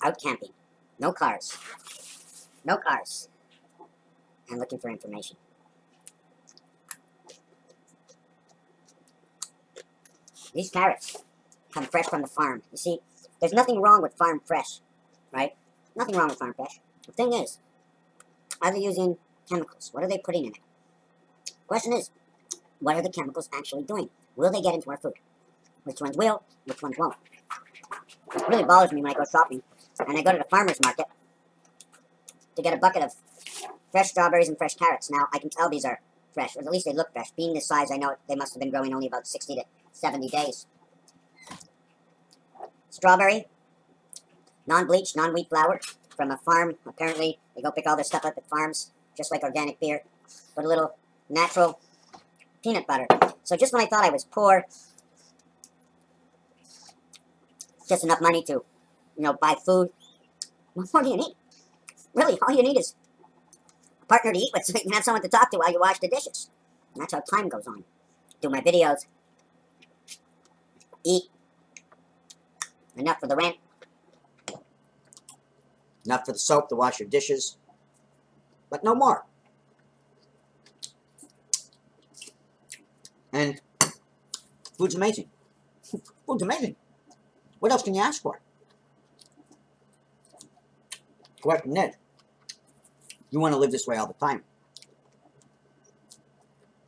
out camping. No cars. No cars. And looking for information. These carrots come fresh from the farm. You see, there's nothing wrong with farm fresh, right? Nothing wrong with farm fresh. The thing is, are they using chemicals? What are they putting in it? Question is, what are the chemicals actually doing? Will they get into our food? Which ones will, which ones won't? It really bothers me when I go shopping and I go to the farmer's market to get a bucket of fresh strawberries and fresh carrots. Now, I can tell these are fresh, or at least they look fresh. Being this size, I know they must have been growing only about 60 to 70 days. Strawberry, non-bleached, non-wheat flour from a farm. Apparently, they go pick all their stuff up at farms, just like organic beer. Put a little natural peanut butter. So just when I thought I was poor, just enough money to, buy food, what more do you need? Really, all you need is a partner to eat with so you can have someone to talk to while you wash the dishes. And that's how time goes on. Do my videos. Eat. Enough for the rent. Enough for the soap to wash your dishes. But no more. And food's amazing. Food's amazing. What else can you ask for? Question is, you want to live this way all the time.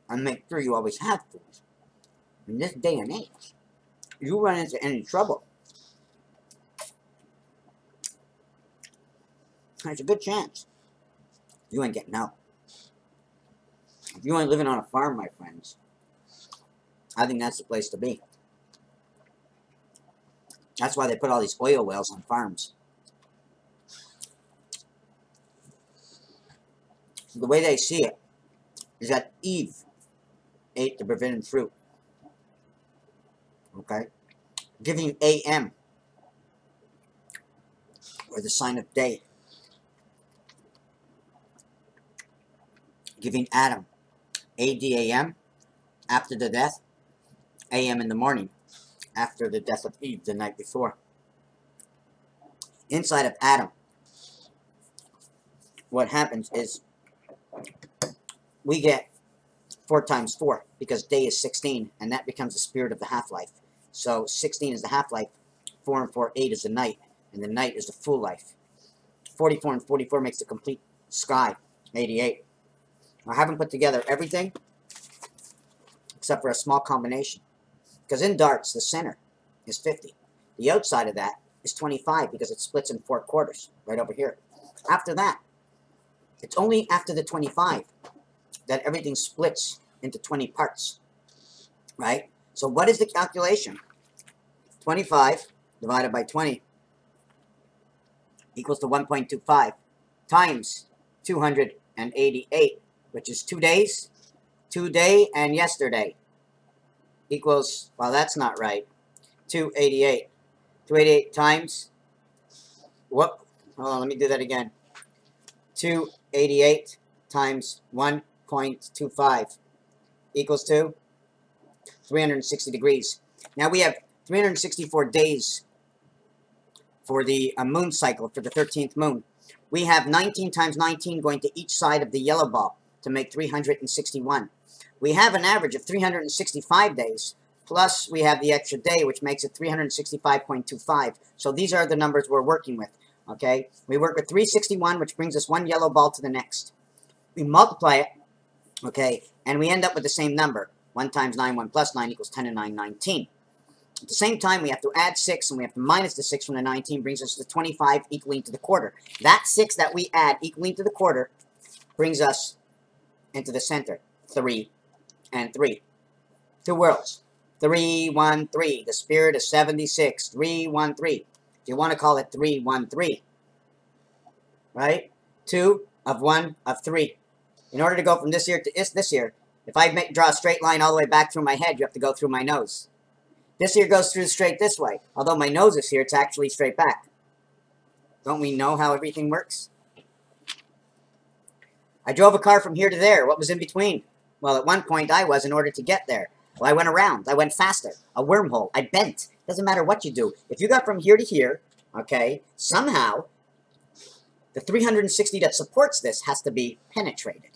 And make sure you always have food. In this day and age, if you run into any trouble, there's a good chance you ain't getting out. If you ain't living on a farm, my friends, I think that's the place to be. That's why they put all these oil wells on farms. So the way they see it is that Eve ate the forbidden fruit. Okay? Giving AM, or the sign of day. Giving Adam, ADAM, after the death, AM in the morning, after the death of Eve the night before. Inside of Adam, what happens is we get 4 times 4 because day is 16, and that becomes the spirit of the half-life. So 16 is the half-life, 4 and 4, 8 is the night, and the night is the full life. 44 and 44 makes the complete sky, 88. I haven't put together everything except for a small combination. Because in darts, the center is 50. The outside of that is 25 because it splits in 4 quarters, right over here. After that, it's only after the 25 that everything splits into 20 parts, right? So what is the calculation? 25 divided by 20 equals to 1.25 times 288, which is 2 days, today and yesterday, equals, well, that's not right, 288. 288 times, whoop, hold on, let me do that again. 288 times 1.25 equals to 360 degrees. Now we have 364 days for the moon cycle, for the 13th moon. We have 19 times 19 going to each side of the yellow ball to make 361. We have an average of 365 days, plus we have the extra day, which makes it 365.25. So these are the numbers we're working with, okay? We work with 361, which brings us 1 yellow ball to the next. We multiply it, okay, and we end up with the same number. 1 times 9, 1 plus 9 equals 10 and 9, 19. At the same time, we have to add 6, and we have to minus the 6 from the 19, brings us to 25 equaling to the quarter. That 6 that we add equaling to the quarter brings us into the center, 3 and 3. 2 worlds. 3, 1, 3. The spirit of 76. 3, 1, 3. If you want to call it 3, 1, 3. Right? 2 of 1 of 3. In order to go from this here to this here, if I draw a straight line all the way back through my head, you have to go through my nose. This here goes through straight this way. Although my nose is here, it's actually straight back. Don't we know how everything works? I drove a car from here to there. What was in between? Well, at one point I was in order to get there. Well, I went around. I went faster. A wormhole. I bent. Doesn't matter what you do. If you got from here to here, okay, somehow the 360 that supports this has to be penetrated.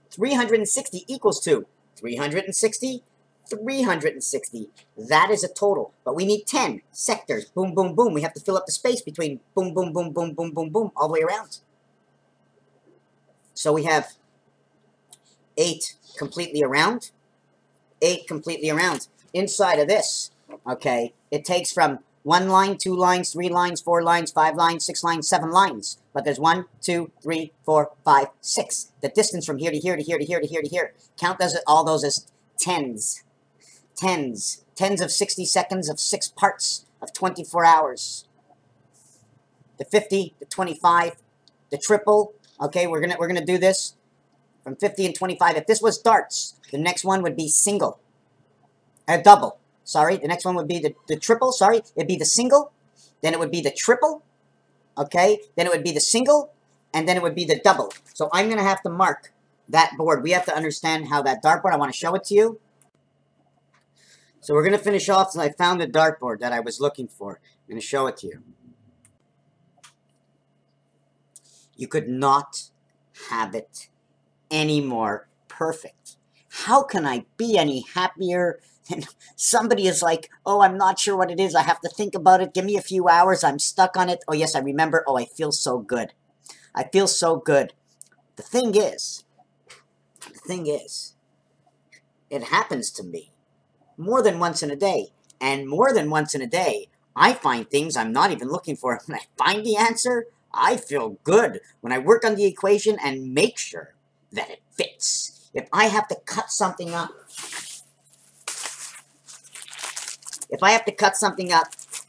360 equals to 360, 360. That is a total. But we need 10 sectors. Boom, boom, boom. We have to fill up the space between boom, boom, boom, boom, boom, boom, boom, all the way around. So we have 8 completely around. 8 completely around. Inside of this, okay, it takes from 1 line, 2 lines, 3 lines, 4 lines, 5 lines, 6 lines, 7 lines. But there's 1, 2, 3, 4, 5, 6. The distance from here to here to here to here to here to here. Count those, all those as tens. Tens. Tens of 60 seconds of 6 parts of 24 hours. The 50, the 25, the triple. Okay, we're gonna do this from 50 and 25. If this was darts, the next one would be single. Double. Sorry, the next one would be the triple. Sorry, it'd be the single. Then it would be the triple. Okay, then it would be the single. And then it would be the double. So I'm going to have to mark that board. We have to understand how that dartboard, I want to show it to you. So we're going to finish off since I found the dartboard that I was looking for. I'm going to show it to you. You could not have it any more perfect. How can I be any happier? And somebody is like, oh, I'm not sure what it is. I have to think about it. Give me a few hours. I'm stuck on it. Oh, yes, I remember. Oh, I feel so good. I feel so good. The thing is, it happens to me more than once in a day. And more than once in a day, I find things I'm not even looking for. When I find the answer, I feel good. When I work on the equation and make sure that it fits. If I have to cut something up,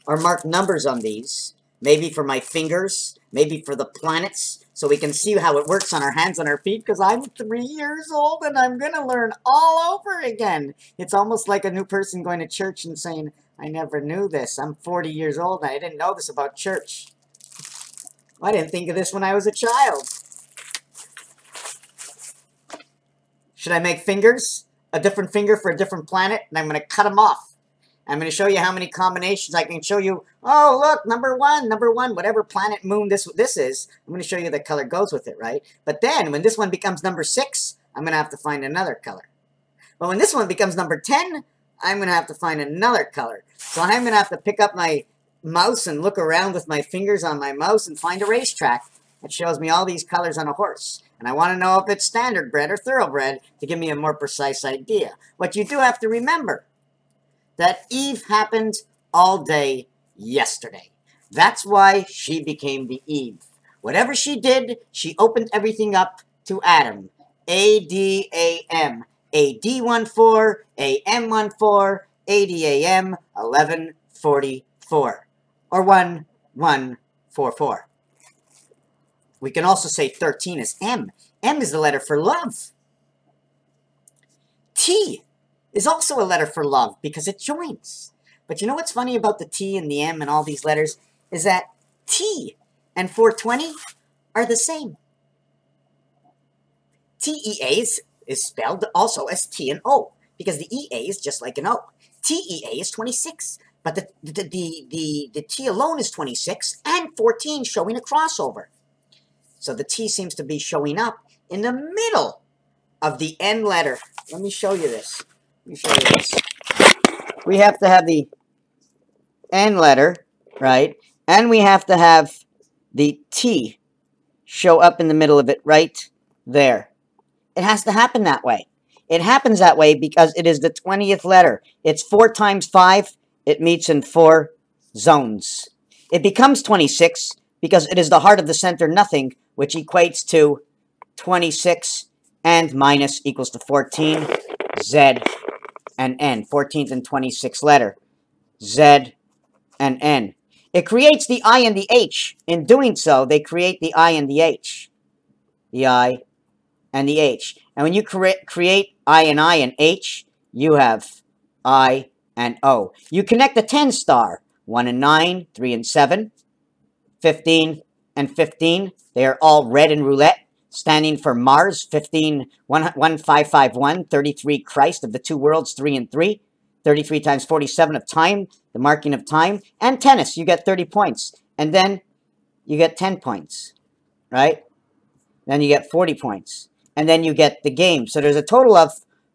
or mark numbers on these, maybe for my fingers, maybe for the planets, so we can see how it works on our hands and our feet, because I'm 3 years old and I'm going to learn all over again. It's almost like a new person going to church and saying, I never knew this. I'm 40 years old and I didn't know this about church. I didn't think of this when I was a child. Should I make fingers? A different finger for a different planet, and I'm going to cut them off. I'm going to show you how many combinations I can show you. Oh, look, number one, whatever planet, moon this is. I'm going to show you the color goes with it, right? But then, when this one becomes number 6, I'm going to have to find another color. But when this one becomes number 10, I'm going to have to find another color. So I'm going to have to pick up my mouse and look around with my fingers on my mouse and find a racetrack that shows me all these colors on a horse. And I want to know if it's standard bred or thoroughbred to give me a more precise idea. What you do have to remember, that Eve happened all day yesterday. That's why she became the Eve. Whatever she did, she opened everything up to Adam. A-D-A-M. A-D-1-4, A-M-1-4, A-D-A-M, 1144. Or 1144. We can also say 13 is M. M is the letter for love. T is also a letter for love because it joins. But you know what's funny about the T and the M and all these letters is that T and 420 are the same. T-E-A is spelled also as T and O because the E-A is just like an O. T-E-A is 26, but the T alone is 26 and 14 showing a crossover. So the T seems to be showing up in the middle of the N letter. Let me show you this. We have to have the N letter, right? And we have to have the T show up in the middle of it right there. It has to happen that way. It happens that way because it is the 20th letter. It's 4 times 5. It meets in 4 zones. It becomes 26 because it is the heart of the center nothing, which equates to 26 and minus equals to 14, Z and N. 14th and 26th letter, Z and N. It creates the I and the H. In doing so, they create the I and the H. The I and the H. And when you create I and H, you have I and O. You connect the 10 star, 1 and 9, 3 and 7, 15 and 15. They are all red in roulette, standing for Mars, 15, 1551, 33 Christ of the 2 worlds, 3 and 3, 33 times 47 of time, the marking of time, and tennis, you get 30 points. and then you get 10 points, right? Then you get 40 points, and then you get the game. So there's a total of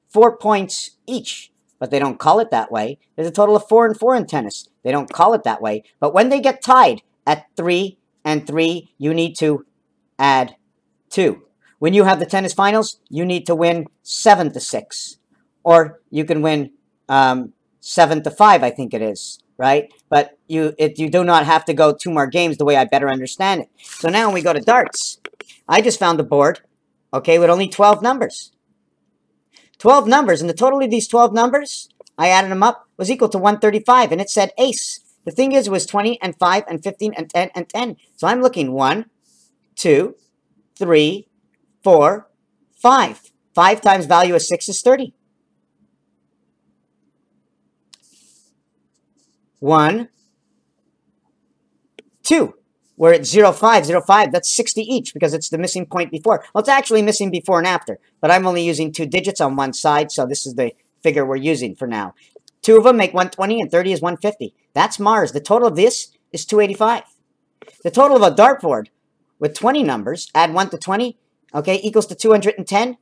4 points each, but they don't call it that way. There's a total of 4 and 4 in tennis. They don't call it that way. But when they get tied at 3 and 3, you need to add 2. When you have the tennis finals, you need to win 7-6, or you can win 7-5, I think it is, right? But you do not have to go 2 more games the way I better understand it. So now when we go to darts, I just found the board, okay, with only 12 numbers. 12 numbers, and the total of these 12 numbers, I added them up, was equal to 135, and it said ace. The thing is, it was 20 and 5 and 15 and 10 and 10. So I'm looking 1, 2, 3, 4, 5. 5 times value of 6 is 30. 1, 2. We're at 0, 5, 0, 5. That's 60 each because it's the missing point before. Well, it's actually missing before and after, but I'm only using 2 digits on one side, so this is the figure we're using for now. 2 of them make 120 and 30 is 150. That's Mars. The total of this is 285. The total of a dartboard with 20 numbers, add 1 to 20, okay, equals to 210,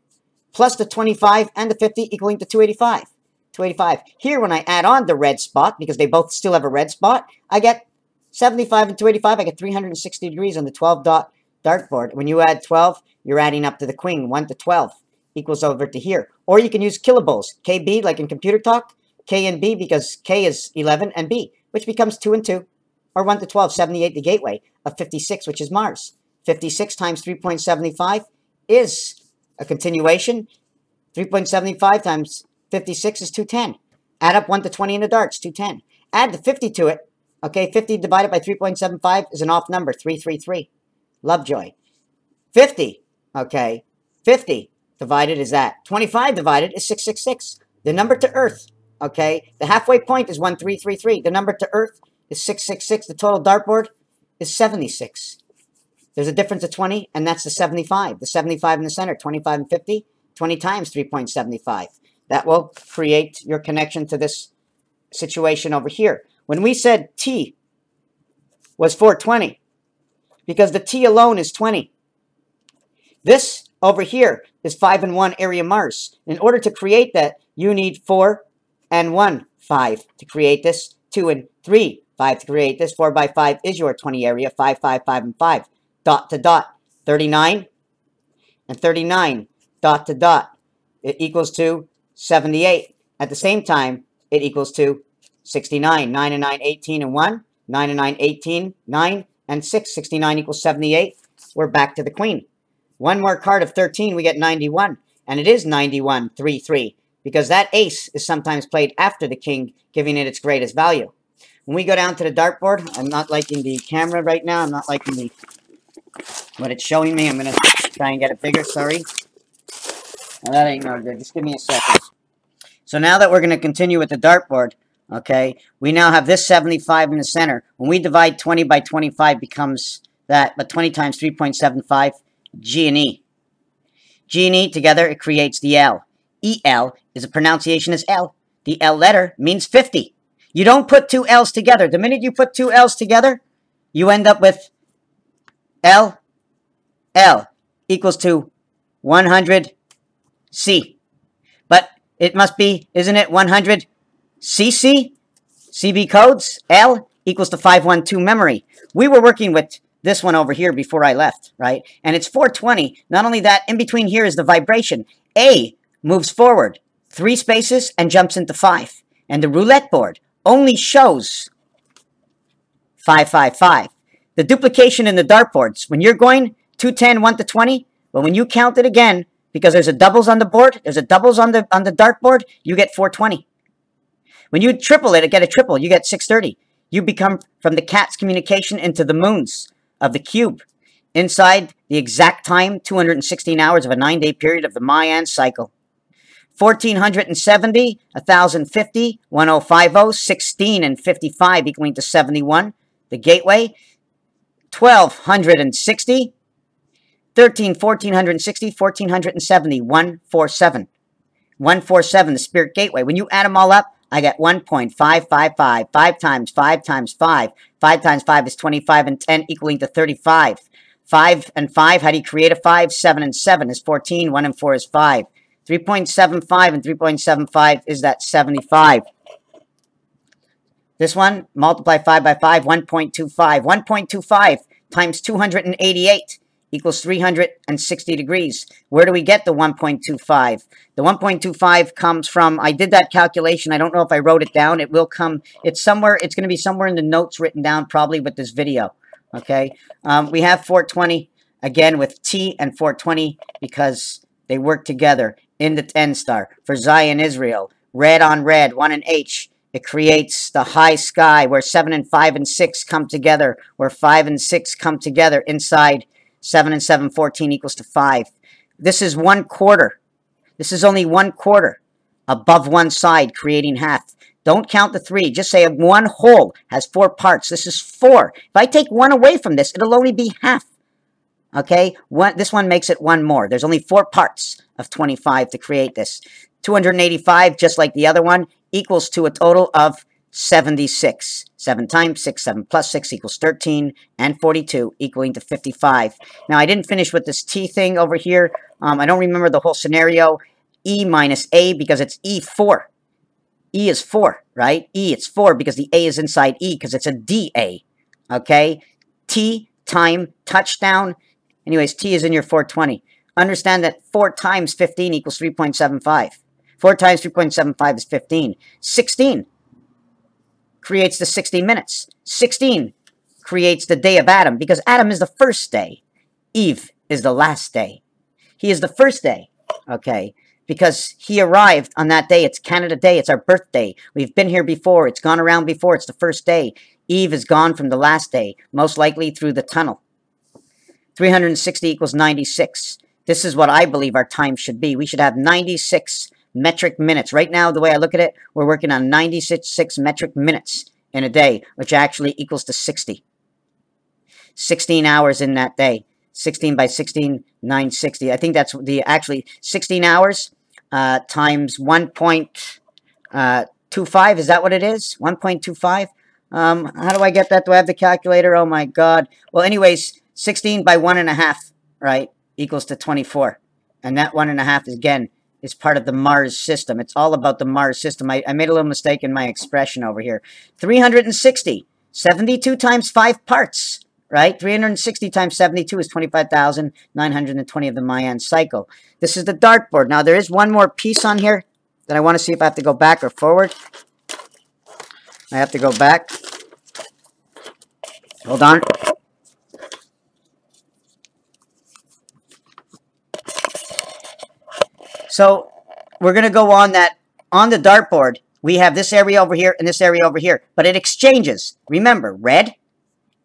plus the 25 and the 50 equaling to 285. 285. Here, when I add on the red spot, because they both still have a red spot, I get 75 and 285, I get 360 degrees on the 12-dot dartboard. When you add 12, you're adding up to the queen. 1 to 12 equals over to here. Or you can use kilovolts. KB, like in computer talk, K and B, because K is 11 and B, which becomes 2 and 2. Or 1 to 12, 78 the gateway of 56, which is Mars. 56 times 3.75 is a continuation. 3.75 times 56 is 210. Add up 1 to 20 in the darts, 210. Add the 50 to it. Okay, 50 divided by 3.75 is an off number, 333. Lovejoy. 50, okay, 50 divided is that. 25 divided is 666. The number to Earth, okay, the halfway point is 1333. The number to Earth is 666. The total dartboard is 76. There's a difference of 20, and that's the 75. The 75 in the center, 25 and 50, 20 times 3.75. That will create your connection to this situation over here. When we said T was 420, because the T alone is 20. This over here is 5 and 1 area Mars. In order to create that, you need 4 and 1, 5 to create this, 2 and 3, 5 to create this. 4 by 5 is your 20 area, 5, 5, 5, and 5. Dot to dot, 39 and 39, dot to dot. It equals to 78. At the same time, it equals to 69. 9 and 9, 18 and 1. 9 and 9, 18, 9 and 6. 69 equals 78. We're back to the queen. One more card of 13, we get 91. And it is 91, 3, 3. Because that ace is sometimes played after the king, giving it its greatest value. When we go down to the dartboard, I'm not liking the camera right now. I'm not liking what it's showing me. I'm going to try and get it bigger. Sorry. Well, that ain't no good. Just give me a second. So now that we're going to continue with the dartboard, okay, we now have this 75 in the center. When we divide 20 by 25 becomes that, but 20 times 3.75, G and E. G and E together, it creates the L. EL is a pronunciation as L. The L letter means 50. You don't put 2 L's together. The minute you put 2 L's together, you end up with L equals to 100 C. But it must be, isn't it 100 CC? CB codes, L equals to 512 memory. We were working with this one over here before I left, right? And it's 420. Not only that, in between here is the vibration. A moves forward 3 spaces and jumps into 5. And the roulette board only shows 555. The duplication in the dartboards, when you're going 210, 1 to 20, but when you count it again, because there's a doubles on the board, there's a doubles on the dartboard, you get 420. When you triple it, get a triple, you get 630. You become from the cat's communication into the moons of the cube. Inside the exact time, 216 hours of a 9-day period of the Mayan cycle. 1470, 1050, 1050, 16 and 55 equaling to 71. The gateway, 1260, 1460, 1470, 147. 147, the spirit gateway. When you add them all up, I get 1.555. 5 times 5 times 5. 5 times 5 is 25, and 10 equaling to 35. 5 and 5, how do you create a 5? 7 and 7 is 14. 1 and 4 is 5. 3.75 and 3.75 is that 75. This one, multiply 5 by 5, 1.25. 1.25 times 288 equals 360 degrees. Where do we get the 1.25? The 1.25 comes from, I did that calculation. I don't know if I wrote it down. It will come, it's somewhere, it's going to be somewhere in the notes written down, probably with this video. Okay. We have 420, again, with T and 420, because they work together in the 10 star. For Zion, Israel, red on red, 1 and H. It creates the high sky where 7 and 5 and 6 come together, where 5 and 6 come together inside 7 and 7, 14 equals to 5. This is 1/4. This is only 1/4 above one side, creating half. Don't count the 3. Just say one whole has 4 parts. This is 4. If I take 1 away from this, it'll only be half. Okay? This one makes it 1 more. There's only 4 parts of 25 to create this. 285, just like the other one, equals to a total of 76. 7 times 6, 7 plus 6 equals 13, and 42 equaling to 55. Now, I didn't finish with this T thing over here. I don't remember the whole scenario. E minus A, because it's E4. E is 4, right? E, it's 4 because the A is inside E, because it's a DA. Okay? T, time, touchdown. Anyways, T is in your 420. Understand that 4 times 15 equals 3.75. 4 times 3.75 is 15. 16 creates the 60 minutes. 16 creates the day of Adam, because Adam is the first day. Eve is the last day. He is the first day, okay, because he arrived on that day. It's Canada Day. It's our birthday. We've been here before. It's gone around before. It's the first day. Eve is gone from the last day, most likely through the tunnel. 360 equals 96. This is what I believe our time should be. We should have 96 metric minutes. Right now, the way I look at it, we're working on 96 metric minutes in a day, which actually equals to 60. 16 hours in that day. 16 by 16, 960. I think that's the actually 16 hours times 1.25. Is that what it is? 1.25? How do I get that? Do I have the calculator? Oh my God. Well, anyways, 16 by 1.5, right, equals to 24. And that 1.5 is, again, is part of the Mars system. It's all about the Mars system. I made a little mistake in my expression over here. 360. 72 times 5 parts, right? 360 times 72 is 25,920 of the Mayan cycle. This is the dartboard. Now, there is one more piece on here that I want to see if I have to go back or forward. I have to go back. Hold on. So we're going to go on that. On the dartboard, we have this area over here and this area over here. But it exchanges. Remember, red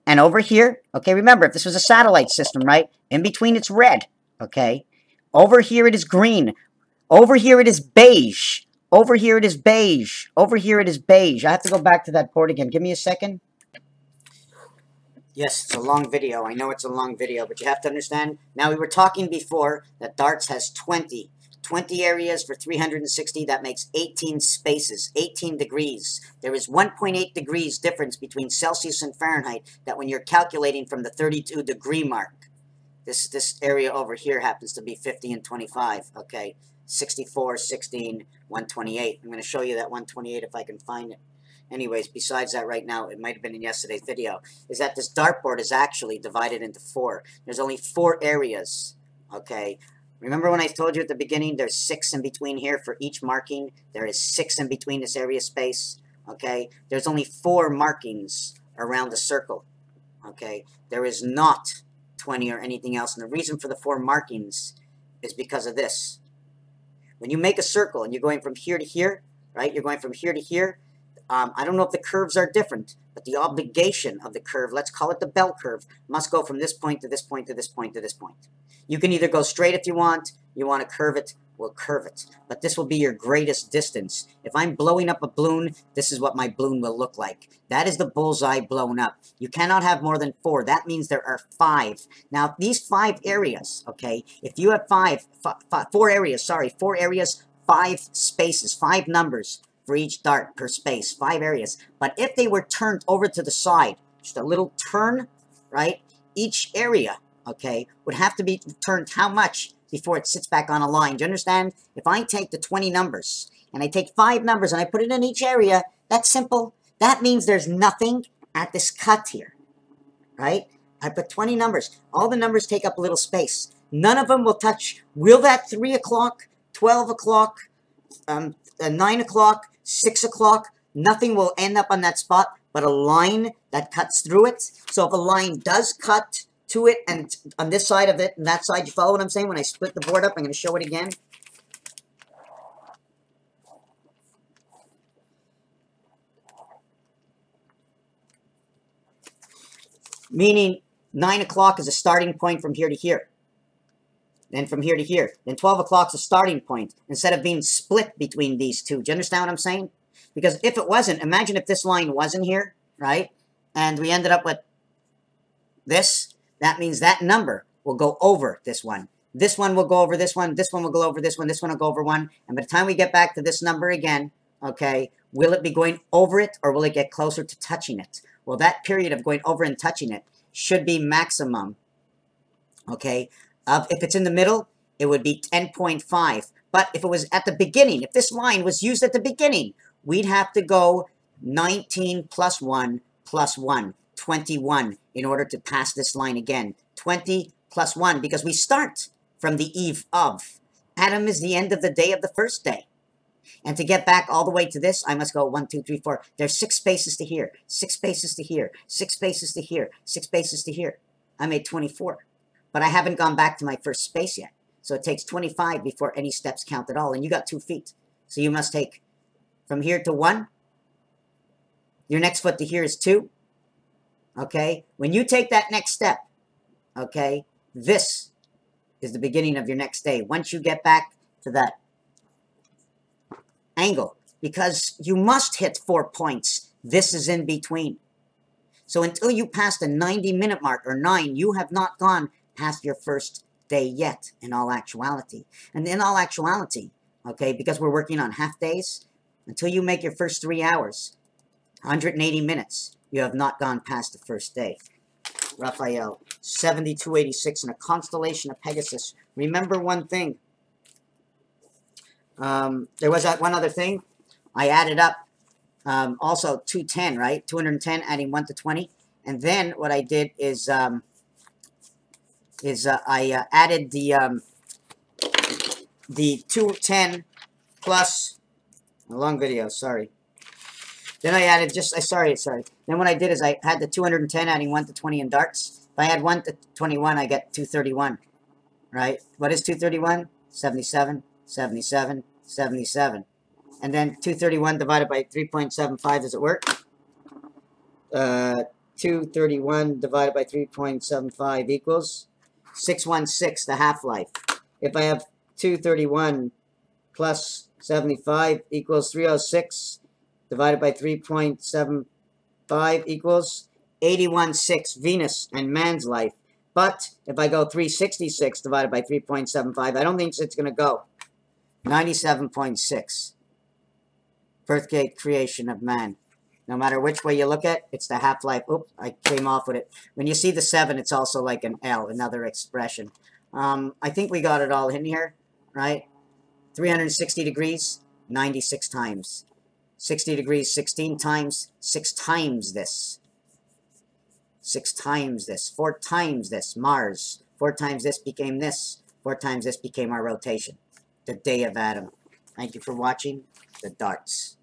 and over here. Okay, remember, if this was a satellite system, right? In between, it's red. Okay. Over here, it is green. Over here, it is beige. Over here, it is beige. Over here, it is beige. I have to go back to that board again. Give me a second. Yes, it's a long video. I know it's a long video, but you have to understand. Now, we were talking before that darts has 20 areas for 360. That makes 18 spaces, 18 degrees. There is 1.8 degrees difference between Celsius and Fahrenheit that when you're calculating from the 32 degree mark. This area over here happens to be 50 and 25, okay? 64, 16, 128. I'm going to show you that 128 if I can find it. Anyways, besides that right now, it might have been in yesterday's video, is that this dartboard is actually divided into 4. There's only 4 areas, okay? Remember when I told you at the beginning there's 6 in between here for each marking? There is 6 in between this area space, okay? There's only 4 markings around the circle, okay? There is not 20 or anything else, and the reason for the 4 markings is because of this. When you make a circle and you're going from here to here, right? You're going from here to here. I don't know if the curves are different, but the obligation of the curve, let's call it the bell curve, must go from this point to this point to this point to this point. You can either go straight if you want to curve it, we'll curve it. But this will be your greatest distance. If I'm blowing up a balloon, this is what my balloon will look like. That is the bullseye blown up. You cannot have more than 4. That means there are 5. Now, these 5 areas, okay, if you have 4 areas, 5 spaces, 5 numbers for each dart per space, 5 areas. But if they were turned over to the side, just a little turn, right? Each area, okay, would have to be turned how much before it sits back on a line. Do you understand? If I take the 20 numbers, and I take 5 numbers, and I put it in each area, that's simple. That means there's nothing at this cut here, right? I put 20 numbers. All the numbers take up a little space. None of them will touch. Will that 3 o'clock, 12 o'clock, 9 o'clock, 6 o'clock, nothing will end up on that spot but a line that cuts through it. So if a line does cut to it, and on this side of it and that side, you follow what I'm saying? When I split the board up, I'm going to show it again. Meaning 9 o'clock is a starting point from here to here. Then from here to here. Then 12 o'clock is a starting point instead of being split between these two. Do you understand what I'm saying? Because if it wasn't, imagine if this line wasn't here, right? And we ended up with this. That means that number will go over this one. This one will go over this one. This one will go over this one. This one will go over one. And by the time we get back to this number again, okay, will it be going over it or will it get closer to touching it? Well, that period of going over and touching it should be maximum, okay? If it's in the middle, it would be 10.5. But if it was at the beginning, if this line was used at the beginning, we'd have to go 19 plus 1 plus 1, 21, in order to pass this line again. 20 plus 1, because we start from the eve of. Adam is the end of the day of the first day. And to get back all the way to this, I must go 1, 2, 3, 4. There's 6 spaces to here, 6 spaces to here, 6 spaces to here, 6 spaces to here. I made 24. But I haven't gone back to my first space yet. So it takes 25 before any steps count at all. And you got 2 feet. So you must take from here to 1. Your next foot to here is 2. Okay? When you take that next step, okay, this is the beginning of your next day. Once you get back to that angle, because you must hit 4 points. This is in between. So until you pass the 90-minute mark, or 9, you have not gone past your first day yet, in all actuality. And in all actuality, okay, because we're working on half days, until you make your first 3 hours, 180 minutes, you have not gone past the first day. Raphael, 7286 in a constellation of Pegasus. Remember one thing. There was that one other thing. I added up also 210, right? 210 adding 1 to 20. And then what I did is I added the 210 plus a long video, sorry. Then I added sorry. Then what I did is I had the 210 adding 1 to 20 in darts. If I add 1 to 21, I get 231, right? What is 231? 77, 77, 77. And then 231 divided by 3.75, does it work? 231 divided by 3.75 equals 616, the half-life. If I have 231 plus 75 equals 306 divided by 3.75 equals 81.6, Venus and man's life. But if I go 366 divided by 3.75, I don't think it's going to go. 97.6. Birthgate creation of man. No matter which way you look at it, it's the half-life. Oops, I came off with it. When you see the 7, it's also like an L, another expression. I think we got it all in here, right? 360 degrees, 96 times. 60 degrees, 16 times, 6 times this. 6 times this, 4 times this, Mars. 4 times this became this. 4 times this became our rotation. The day of Adam. Thank you for watching the darts.